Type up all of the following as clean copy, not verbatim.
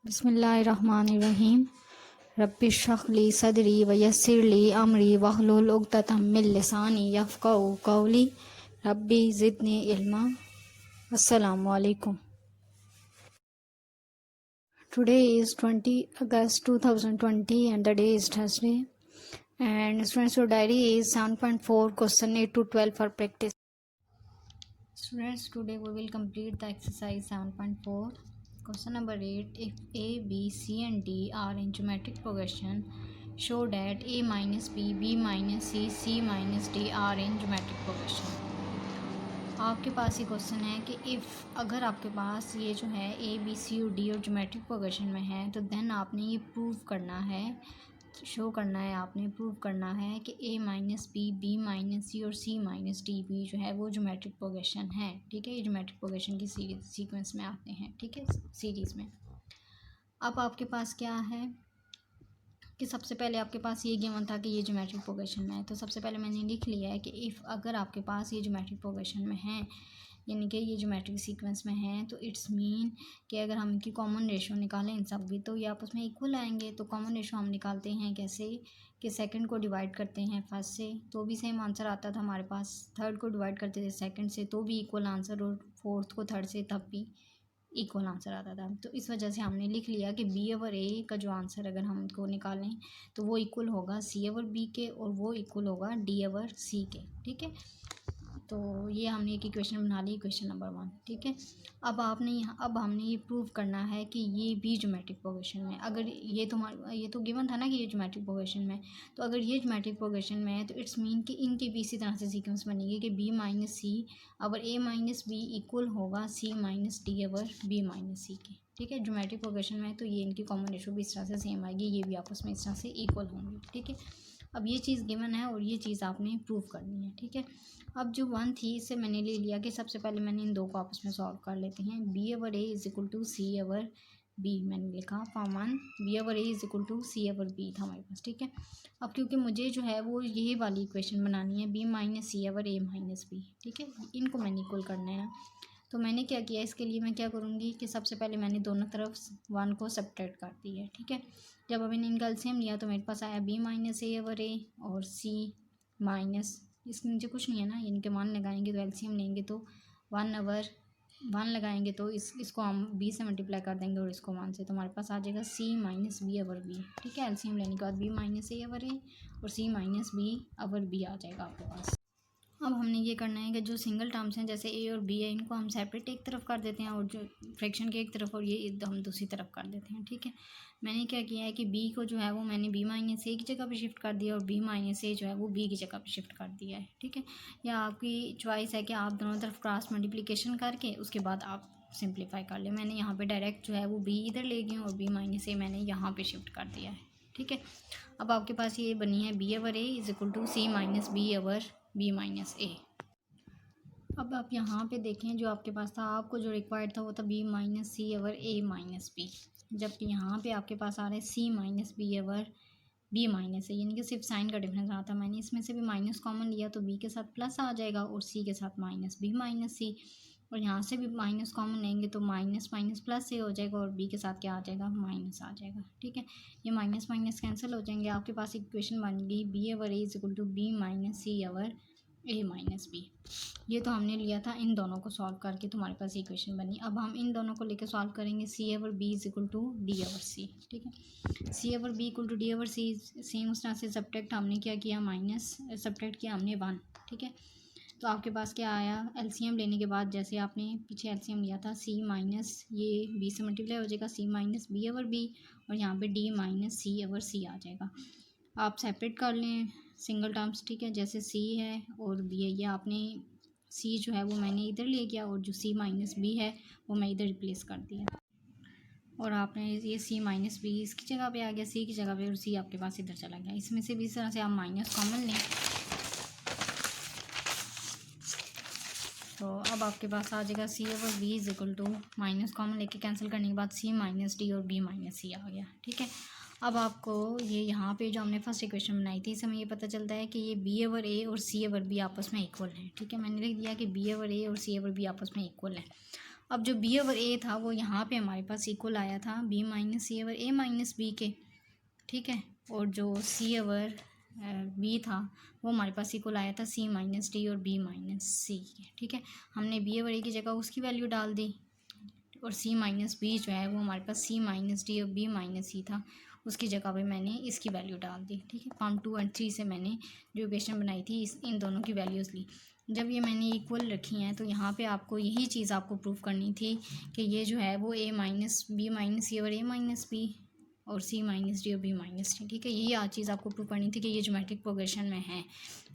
बिस्मिल्लाहिर्रहमानिर्रहीम। रब्बिश्रह ली सदरी वयस्सिर ली अमरी वहलुल उक़दतम मिन लिसानी यफ़क़हू क़ौली। रब्बी ज़िदनी इल्मा। अस्सलामु अलैकुम। Today is 20 August 2020 and the day is Thursday. And students, your diary is 7.4 question 8 to 12 for practice. Students, today we will complete the exercise 7.4. Question number 8. If A, B, C and D are in geometric progression, show that A minus B, B minus C, C minus D are in geometric progression. आपके पास ये question है कि if अगर आपके पास ये जो है A B C और डी और ज्योमेट्रिक प्रोग्रेशन में है तो देन आपने ये प्रूव करना है, शो करना है, आपने प्रूव करना है कि ए माइनस बी, बी माइनस सी और सी माइनस डी भी जो है वो ज्योमेट्रिक प्रोग्रेशन है। ठीक है, ये ज्योमेट्रिक प्रोग्रेशन की सीक्वेंस में आते हैं। ठीक है, सीरीज़ में। अब आपके पास क्या है कि सबसे पहले आपके पास ये गिवन था कि ये ज्योमेट्रिक प्रोग्रेशन में है, तो सबसे पहले मैंने लिख लिया है कि इफ़ अगर आपके पास ये ज्योमेट्रिक प्रोग्रेशन में है, यानी कि ये ज्योमेट्रिक सीक्वेंस में है, तो इट्स मीन कि अगर हम इनकी कॉमन रेशो निकालें इन सब की तो ये आपस में इक्वल आएंगे। तो कॉमन रेशो हम निकालते हैं कैसे कि सेकंड को डिवाइड करते हैं फर्स्ट से तो भी सेम आंसर आता था हमारे पास, थर्ड को डिवाइड करते थे सेकंड से तो भी इक्वल आंसर, और फोर्थ को थर्ड से तब भी इक्वल आंसर आता था। तो इस वजह से हमने लिख लिया कि बी ओवर ए का जो आंसर अगर हम इनको निकालें तो वो इक्वल होगा सी ओवर बी के और वो इक्वल होगा डी ओवर सी के। ठीक है, तो ये हमने एक इक्वेशन बना ली, इक्वेशन नंबर 1। ठीक है, अब हमने ये प्रूव करना है कि ये भी ज्योमेट्रिक प्रोग्रेशन में, अगर ये तो गिवन था ना कि ये ज्योमेट्रिक प्रोग्रेशन में, तो अगर ये ज्योमेट्रिक प्रोग्रेशन में है तो इट्स मीन कि इनकी भी इसी तरह से सीक्वेंस बनेगी कि बी माइनस सी अवर ए माइनस बी इक्वल होगा सी माइनस डी अवर बी माइनस सी के। ठीक है, ज्योमेट्रिक प्रोग्रेशन में है तो ये इनकी कॉमन रेशो भी इस तरह से सेम आएगी, ये भी आपस में इस तरह से इक्वल होंगे। ठीक है, अब ये चीज़ गिवन है और ये चीज़ आपने प्रूव करनी है। ठीक है, अब जो 1 थी इससे मैंने ले लिया कि सबसे पहले मैंने इन दो को आपस में सॉल्व कर लेते हैं। B over A is equal to C over B मैंने लिखा form 1, B over A is equal to C over B था हमारे पास। ठीक है, अब क्योंकि मुझे जो है वो यही वाली इक्वेशन बनानी है, B minus C over A minus B. ठीक है, इनको मैंने इक्वल करना है ना, तो मैंने क्या किया, इसके लिए मैं क्या करूँगी कि सबसे पहले मैंने दोनों तरफ 1 को सब्ट्रैक्ट कर दी है। ठीक है, जब मैंने इनका एलसीएम लिया तो मेरे पास आया बी माइनस ए ओवर ए और सी माइनस, इसके नीचे कुछ नहीं है ना, इनके मान लगाएंगे तो एलसीएम लेंगे तो 1 ओवर 1 लगाएंगे तो इसको हम बी से मल्टीप्लाई कर देंगे और इसको 1 से, तो हमारे पास आ जाएगा सी माइनस बी ओवर बी। ठीक है, एलसीएम लेने के बाद बी माइनस ए ओवर ए और सी माइनस बी ओवर बी आ जाएगा आपके पास। अब हमने ये करना है कि जो सिंगल टर्म्स हैं जैसे ए और बी है इनको हम सेपरेट एक तरफ कर देते हैं और जो फ्रैक्शन के एक तरफ और ये हम दूसरी तरफ कर देते हैं। ठीक है, मैंने क्या किया है कि बी को जो है वो मैंने बी माइनस ए की जगह पे शिफ्ट कर दिया और बी माइनस ए जो है वो बी की जगह पे शिफ्ट कर दिया है। ठीक है, या आपकी चॉइस है कि आप दोनों तरफ क्रॉस मल्टीप्लिकेशन करके उसके बाद आप सिंप्लीफाई कर लें। मैंने यहाँ पर डायरेक्ट जो है वो बी इधर ले गई और बी माइनस ए मैंने यहाँ पर शिफ्ट कर दिया है। ठीक है, अब आपके पास ये बनी है B over A is equal to C minus B over B minus A. अब आप यहाँ पे देखें जो आपके पास था, आपको जो रिक्वायर्ड था वो था B minus C over A minus B, जबकि यहाँ पे आपके पास आ रहा है C minus B over B minus A, यानी कि सिर्फ साइन का डिफरेंस आता है। मैंने इसमें से भी माइनस कॉमन लिया तो बी के साथ प्लस आ जाएगा और सी के साथ माइनस बी माइनस सी, और यहाँ से भी माइनस कॉमन लेंगे तो माइनस माइनस प्लस से हो जाएगा और बी के साथ क्या आ जाएगा, माइनस आ जाएगा। ठीक है, ये माइनस माइनस कैंसिल हो जाएंगे, आपके पास इक्वेशन बन गई B over A is equal to B minus C over A minus B. ये तो हमने लिया था इन दोनों को सॉल्व करके, तुम्हारे पास इक्वेशन बनी। अब हम इन दोनों को लेकर सॉल्व करेंगे, C over B is equal to D over C. ठीक है, C over B equal to D over C, same उस तरह से सब्ट्रैक्ट हमने क्या किया, माइनस सब्ट्रैक्ट किया हमने 1। ठीक है, तो आपके पास क्या आया, एलसीएम लेने के बाद जैसे आपने पीछे एलसीएम लिया था सी माइनस ये बी से मल्टीप्लाई हो जाएगा सी माइनस बी ओवर बी और यहाँ पे डी माइनस सी ओवर सी आ जाएगा। आप सेपरेट कर लें सिंगल टर्म्स। ठीक है, जैसे सी है और बी है, ये आपने सी जो है वो मैंने इधर ले गया और जो सी माइनस बी है वो मैं इधर रिप्लेस कर दिया और आपने ये सी माइनस बी इसकी जगह पे आ गया सी की जगह पे और सी आपके पास इधर चला गया। इसमें से भी इस तरह से आप माइनस कॉमन लें तो अब आपके पास आ जाएगा C over B is equal to minus common लेके कैंसिल करने के बाद सी माइनस डी और बी माइनस सी आ गया। ठीक है, अब आपको ये यहाँ पे जो हमने फर्स्ट इक्वेशन बनाई थी इससे हमें ये पता चलता है कि ये बी ओवर ए और सी ओवर बी आपस में इक्वल है। ठीक है, मैंने लिख दिया कि बी ओवर ए और सी ओवर बी आपस में इक्वल है। अब जो बी ओवर ए था वो यहाँ पे हमारे पास इक्वल आया था B minus C over A minus B के, ठीक है। और जो सी ओवर बी था वो हमारे पास इक्वल आया था सी माइनस डी और बी माइनस सी के, ठीक है। हमने बी ओवर ए की जगह उसकी वैल्यू डाल दी और सी माइनस बी जो है वो हमारे पास सी माइनस डी और बी माइनस सी था, उसकी जगह पे मैंने इसकी वैल्यू डाल दी, ठीक है। फॉर्म 2 और 3 से मैंने जो इक्वेशन बनाई थी इन दोनों की वैल्यूज़ ली। जब ये मैंने इक्वल रखी हैं तो यहाँ पे आपको यही चीज़ आपको प्रूव करनी थी कि ये जो है वो ए माइनस बी माइनस सी और ए माइनस बी और सी माइनस डी और बी माइनस डी, ठीक है। यही आज चीज़ आपको प्रूव करनी थी कि ये ज्योमेट्रिक प्रोग्रेशन में है,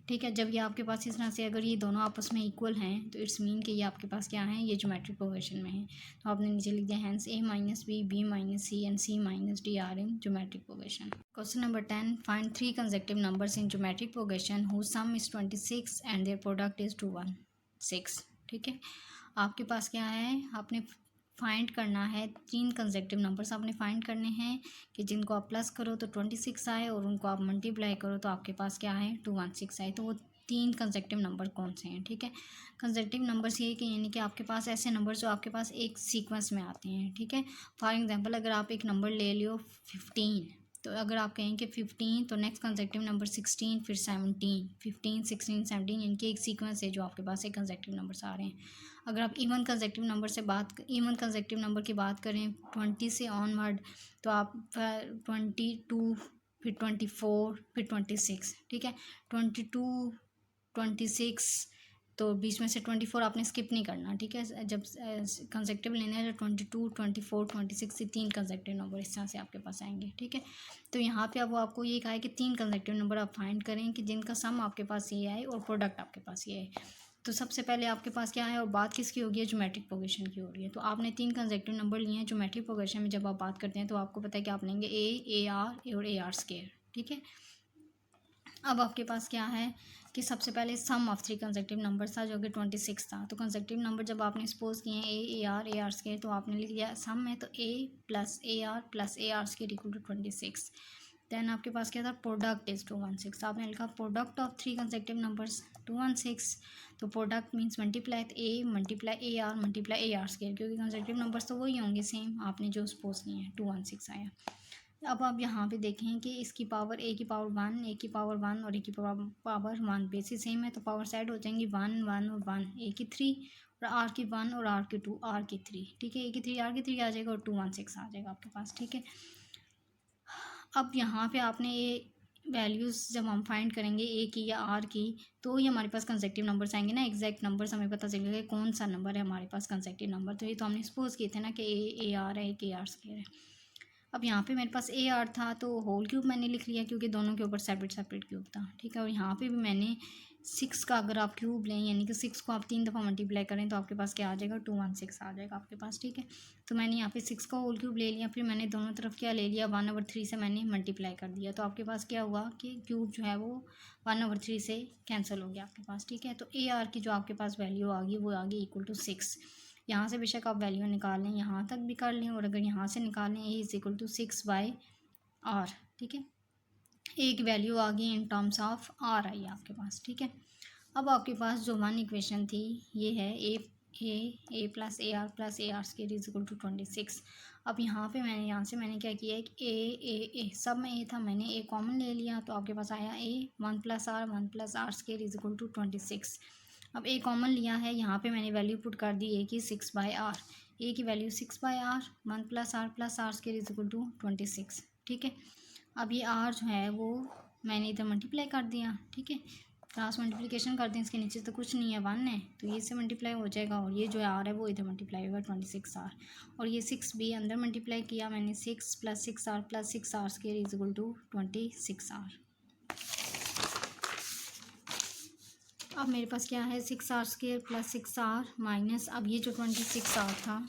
ठीक है। जब ये आपके पास इस तरह से अगर ये दोनों आपस में इक्वल हैं तो इट्स मीन कि ये आपके पास क्या है, ये ज्योमेट्रिक प्रोग्रेशन में है। तो आपने नीचे लिख दिया hence A minus B B minus C and C minus D are in geometric progression. Question number 10, find 3 consecutive numbers in geometric progression whose sum is 26 and their product is 216, ठीक है। आपके पास क्या है, आपने फाइंड करना है 3 consecutive numbers आपने फाइंड करने हैं कि जिनको आप प्लस करो तो 26 आए और उनको आप मल्टीप्लाई करो तो आपके पास क्या है 216 आए। तो वो 3 कंसेक्टिव नंबर कौन से हैं, ठीक है। कंसेक्टिव नंबर्स ये कि यानी कि आपके पास ऐसे नंबर जो आपके पास एक सीक्वेंस में आते हैं, ठीक है। फॉर एग्जांपल अगर आप एक नंबर ले लियो 15, तो अगर आप कहें कि 15 तो नेक्स्ट कंसेक्टिव नंबर 16 फिर 17, 15 16 17 इनकी एक सीक्वेंस है जो आपके पास एक कंसेक्टिव नंबर्स आ रहे हैं। अगर आप इवन कंसेक्टिव नंबर से इवन कंसेक्टिव नंबर की बात करें 20 से ऑनवर्ड तो आप 22 फिर 24 फिर 26, ठीक है। 22 26 तो बीच में से 24 आपने स्किप नहीं करना, ठीक है। जब कंसेक्टिव लेना है तो 22 24 26 से 3 कंसेक्टिव नंबर इस तरह से आपके पास आएंगे, ठीक है। तो यहाँ पे अब वो आपको ये कहा है कि 3 कंसेक्टिव नंबर आप फाइंड करें कि जिनका सम आपके पास ये आए और प्रोडक्ट आपके पास ये है। तो सबसे पहले आपके पास क्या है और बात किसकी होगी है, ज्योमेट्रिक प्रोग्रेशन की हो रही है। तो आपने 3 कंसेक्टिव नंबर लिए हैं। ज्योमेट्रिक प्रोग्रेशन में जब आप बात करते हैं तो आपको पता है कि आप लेंगे ए आर और ए आर स्क्वायर, ठीक है। अब आपके पास क्या है कि सबसे पहले सम ऑफ 3 कंसेक्टिव नंबर था जो कि 26 था। तो कंसेक्टिव नंबर जब आपने सपोज किए हैं ए आर स्क्वायर तो आपने लिख दिया सम है तो A plus A R square equal to 26। Then आपके पास क्या था, प्रोडक्ट इज 216। आपने लिखा प्रोडक्ट ऑफ 3 कंसेक्टिव नंबर्स 216। तो product means multiply A multiply A R square, क्योंकि कंसेक्टिव नंबर्स तो वही होंगे सेम आपने जो सपोज किए हैं 216 आया। अब आप यहाँ पे देखें कि इसकी पावर ए की पावर 1 ए की पावर 1 और ए की पावर 1 बेसिस सेम है तो पावर साइड हो जाएंगी 1 1 और 1, ए की 3 और आर की 1 और आर की 2 आर की 3, ठीक है। ए की 3 आर की 3 आ जाएगा और 216 आ जाएगा आपके पास, ठीक है। अब यहाँ पे आपने ये वैल्यूज़ जब हम फाइंड करेंगे ए की या आर की तो ही हमारे पास कंसेक्टिव नंबर्स आएंगे ना, एग्जैक्ट नंबर्स हमें पता चलेगा कौन सा नंबर है हमारे पास कंसेक्टिव नंबर। तो ये तो हमने सपोज किए थे ना कि ए आर है कि आर स्क्वायर है। अब यहाँ पे मेरे पास ए आर था तो होल क्यूब मैंने लिख लिया क्योंकि दोनों के ऊपर सेपरेट क्यूब था, ठीक है। और यहाँ पे भी मैंने 6 का अगर आप क्यूब लें यानी कि 6 को आप 3 दफ़ा मल्टीप्लाई करें तो आपके पास क्या आ जाएगा 216 आ जाएगा आपके पास, ठीक है। तो मैंने यहाँ पे 6 का होल क्यूब ले लिया, फिर मैंने दोनों तरफ क्या ले लिया 1/3 से मैंने मल्टीप्लाई कर दिया। तो आपके पास क्या हुआ कि क्यूब जो है वो 1/3 से कैंसिल हो गया आपके पास, ठीक है। तो ए आर की जो आपके पास वैल्यू आ गई वो आ गई इक्वल टू 6। यहाँ से बेशक आप वैल्यू निकाल लें, यहाँ तक भी कर लें और अगर यहाँ से निकाल लें A is equal to 6/r, ठीक है। एक वैल्यू आ गई इन टर्म्स ऑफ आर आई आपके पास, ठीक है। अब आपके पास जो 1 इक्वेशन थी ये है A plus A R square is equal to 26। अब यहाँ पे मैंने क्या किया है कि ए सब में ए था, मैंने ए कॉमन ले लिया तो आपके पास आया A 1 plus R square is equal to 26। अब ए कॉमन लिया है, यहाँ पे मैंने वैल्यू पुट कर दी ए की 6/r, ए की value 6/r 1 plus R square is equal to 26, ठीक है। अब ये आर जो है वो मैंने इधर मल्टीप्लाई कर दिया, ठीक है। क्रॉस मल्टीप्लिकेशन कर दें, इसके नीचे तो कुछ नहीं है 1 है तो ये से मल्टीप्लाई हो जाएगा और ये जो है आर है वो इधर मल्टीप्लाई होगा 26r और ये 6 भी अंदर मल्टीप्लाई किया मैंने 6 + 6r square is equal to 26r। अब मेरे पास क्या है 6r square plus 6r minus, अब ये जो 26r था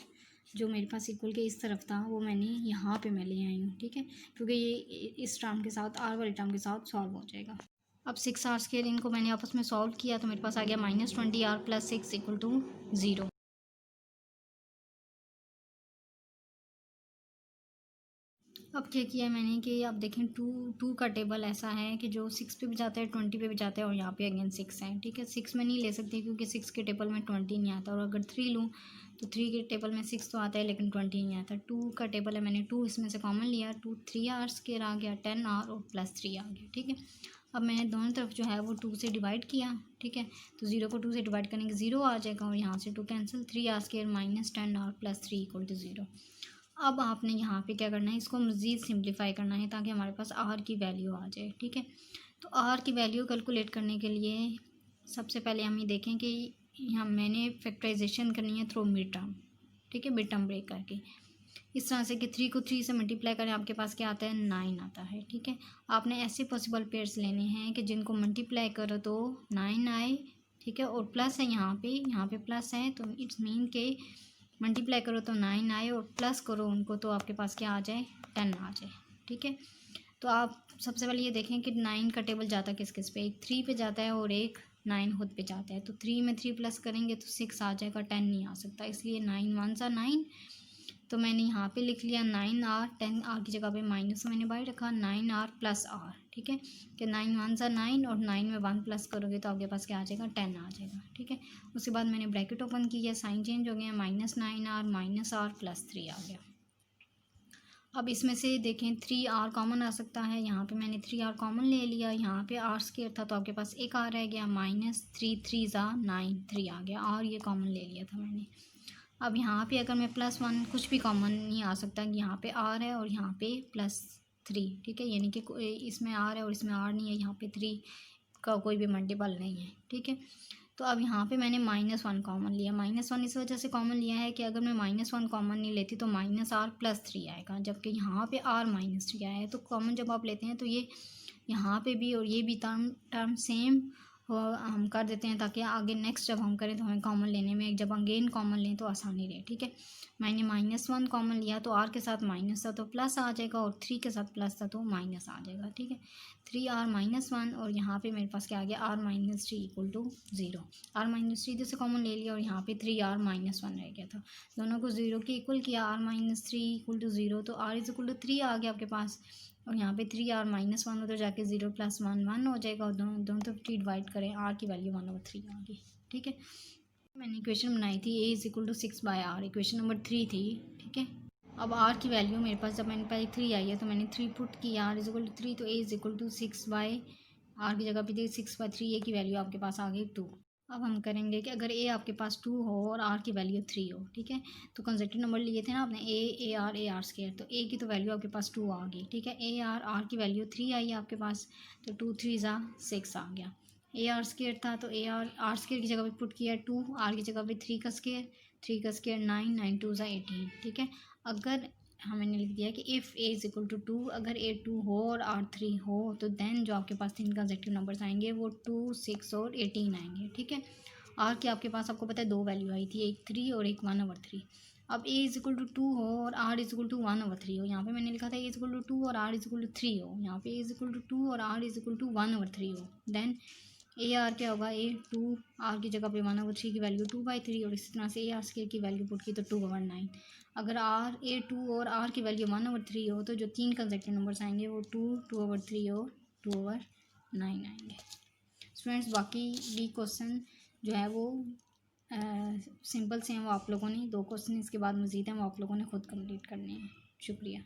जो मेरे पास इक्वल के इस तरफ था वो मैंने यहाँ पे मैं ले आई हूँ, ठीक है। क्योंकि ये इस टर्म के साथ आर वाले टर्म के साथ सॉल्व हो जाएगा। अब 6r स्क्वायर इनको मैंने आपस में सॉल्व किया तो मेरे पास आ गया -20r + 6 इक्वल टू 0। अब क्या किया मैंने कि अब देखें टू का टेबल ऐसा है कि जो 6 पे भी जाता है, 20 पे भी जाता है, और यहाँ पे अगेन 6 है, ठीक है। 6 में नहीं ले सकती क्योंकि 6 के टेबल में 20 नहीं आता, और अगर 3 लूँ तो 3 के टेबल में 6 तो आता है लेकिन 20 नहीं आता। 2 का टेबल है, मैंने 2 इसमें से कॉमन लिया, 2 3 आवर्स के आ गया, 10 आवर और प्लस 3 आ गया, ठीक है। अब मैंने दोनों तरफ जो है वो 2 से डिवाइड किया, ठीक है। तो 0 को 2 से डिवाइड करने के 0 आ जाएगा, और यहाँ से 2 कैंसिल, 3 आवर्स के minus 10 hour plus 3 equal to 0। अब आपने यहाँ पे क्या करना है, इसको मज़ीद सिंप्लीफाई करना है ताकि हमारे पास आर की वैल्यू आ जाए, ठीक है। तो आर की वैल्यू कैलकुलेट करने के लिए सबसे पहले हम ये देखें कि यहाँ मैंने फैक्टराइजेशन करनी है थ्रू मिड टर्म, ठीक है, मिड टर्म ब्रेक करके, इस तरह से कि 3 को 3 से मल्टीप्लाई करें, आपके पास क्या आता है, 9 आता है, ठीक है। आपने ऐसे पॉसिबल पेयर्स लेने हैं कि जिनको मल्टीप्लाई करो तो 9 आए, ठीक है, और प्लस है यहाँ पे प्लस है, तो इट्स मीन के मल्टीप्लाई करो तो 9 आए, और प्लस करो उनको तो आपके पास क्या आ जाए, 10 आ जाए, ठीक है। तो आप सबसे पहले ये देखें कि 9 का टेबल जाता किस किस पे, एक 3 पे जाता है और एक 9 खुद पे जाता है। तो 3 में 3 प्लस करेंगे तो 6 आ जाएगा, 10 नहीं आ सकता, इसलिए 9 1 सा 9। तो मैंने यहाँ पे लिख लिया 9 आर, 10 आर की जगह पे माइनस मैंने बाई रखा, 9 आर प्लस आर, ठीक है, कि 9 1 सा 9, और 9 में 1 प्लस करोगे तो आपके पास क्या आ जाएगा, 10 आ जाएगा, ठीक है। उसके बाद मैंने ब्रैकेट ओपन किया, साइन चेंज हो गया, -9 आर माइनस आर प्लस 3 आ गया। अब इसमें से देखें 3 आर कॉमन आ सकता है, यहाँ पे मैंने 3 आर कॉमन ले लिया, यहाँ पे आर स्क्वायर था तो आपके पास एक आर रह गया, -3 3 ज़ा 9 3 आ गया, और ये कॉमन ले लिया था मैंने। अब यहाँ पे अगर मैं +1, कुछ भी कॉमन नहीं आ सकता, यहाँ पे आर है और यहाँ पे +3, ठीक है, यानी कि इसमें आर है और इसमें आर नहीं है, यहाँ पे 3 का कोई भी मल्टीपल नहीं है, ठीक है। तो अब यहाँ पे मैंने -1 कॉमन लिया, -1 इस वजह से कॉमन लिया है कि अगर मैं -1 कॉमन नहीं लेती तो -r प्लस 3 आएगा, जबकि यहाँ पे r -3 आया है। तो कॉमन जब आप लेते हैं तो ये यहाँ पे भी और ये भी टर्म सेम हम कर देते हैं ताकि आगे नेक्स्ट जब हम करें तो हमें कॉमन लेने में, जब अगेन कॉमन लें तो आसानी रहे, ठीक है। मैंने -1 कॉमन लिया तो r के साथ माइनस था तो प्लस आ जाएगा, और 3 के साथ प्लस था तो माइनस आ जाएगा, ठीक है। 3r -1, और यहाँ पे मेरे पास क्या आ गया, r -3 इक्वल टू 0। r -3 इधर से कॉमन ले लिया और यहाँ पे 3r -1 रह गया था, दोनों को 0 के इक्वल किया, r -3 इक्वल टू 0, तो r इज इक्वल टू 3 आ गया आपके पास, और यहाँ पे 3r -1 उधर जाके 0 + 1 1 हो जाएगा, और दोनों तरफ डिवाइड करें, r की वैल्यू 1/3 आ गई, ठीक है। मैंने इक्वेशन बनाई थी a is equal to 6/r, equation number 3 थी, ठीक है। अब r की वैल्यू मेरे पास जब मैंने पहले 3 आई है तो मैंने 3 पुट किया, r इज इक्वल टू 3, तो a is equal to 6/r की जगह पे थी 6/3, a की वैल्यू आपके पास आ गई 2। अब हम करेंगे कि अगर a आपके पास 2 हो और r की वैल्यू 3 हो, ठीक है, तो कंसेप्टिव नंबर लिए थे ना आपने, a r स्क्वायर, तो a की तो वैल्यू आपके पास 2 आ गई, ठीक है। r की वैल्यू 3 आई है आपके पास, तो 2 3 ज़ा 6 आ गया। r स्क्वायर था तो r स्क्वायर की जगह पे पुट किया 2, r की जगह पे 3 का स्क्वायर, 3 का स्क्वायर 9 9 2 ज़ा 18, ठीक है। अगर मैंने लिख दिया कि if a is equal to 2, अगर a 2 हो और r 3 हो तो देन जो आपके पास 3 कंसेक्टिव नंबर्स आएंगे वो 2 6 और 18 आएंगे, ठीक है। r की आपके पास आपको पता है 2 वैल्यू आई थी, एक 3 और एक 1/3। अब a इज इक्वल टू 2 हो और r इज इक्वल टू 1/3 हो, यहाँ पे मैंने लिखा था a इज इक्वल टू 2 और r इज इक्वल टू 3 हो, यहाँ पे a इज इक्वल टू 2 और r इज इक्वल टू 1/3 हो, देन AR क्या होगा, A2 r की जगह पे 1/3 की वैल्यू 2/3, और इसी तरह से AR स्क्वायर की वैल्यू पुट की तो 2/9। अगर A2 और r की वैल्यू 1/3 हो तो जो 3 कंसेक्टिव नंबर्स आएंगे वो 2 2/3 और 2/9 आएंगे। स्टूडेंट्स बाकी भी क्वेश्चन जो है वो सिंपल से हैं, वो आप लोगों ने 2 क्वेश्चन इसके बाद मज़ीद हैं वो आप लोगों ने खुद कंप्लीट करने हैं। शुक्रिया।